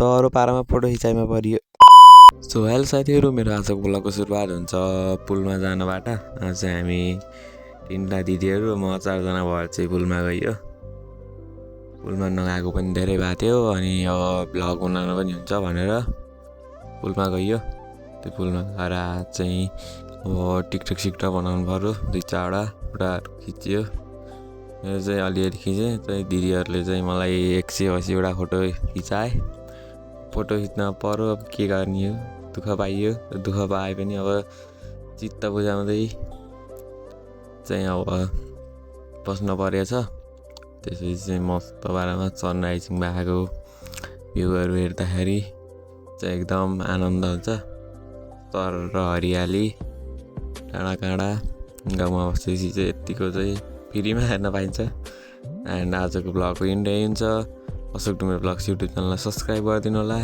तरो पारामा फोटो खिचाइमा परियो। So hello साथीहरू, मेरो आजको ब्लगको सुरुवात हुन्छ पुलमा जानबाट। आज चाहिँ हामी 3टा दिदीहरू म 4जना भएर चाहिँ पुलमा गयो। पुलमा नगएको पनि धेरै भएको थियो, अनि अब ब्लग बनाउनु पनि हुन्छ भनेर पुलमा गयो। त्यो पुलमा गएर चाहिँ अब टिकटक बनाउनु पऱ्यो, 2-4वटा फोटोहरू खिच्यो। मेरो चाहिँ अलिअलि खिचेँ, चाहिँ दिदीहरूले चाहिँ मलाई 180वटा फोटो खिचाए। फोटो खिच्न पऱ्यो, अब के गर्ने हो, दुःख पाइयो। दुःख पाए पनि अब चित्त बुझाउँदै चाहिँ अब बस्न परेछ। त्यसपछि चाहिँ मस्त पारामा सनराइजिङ भएको भ्यूहरू हेर्दाखेरि चाहिँ एकदम आनन्द हुन्छ। तर हरियाली डाँडा काँडा गाउँमा बसेपछि चाहिँ यत्तिको चाहिँ फ्रीमा हेर्न पाइन्छ। एन्ड आजको ब्लगको इन्ड हुन्छ। अशोक डुम्रे ब्लग्स युट्युब च्यानललाई सब्सक्राइब गरिदिनु होला।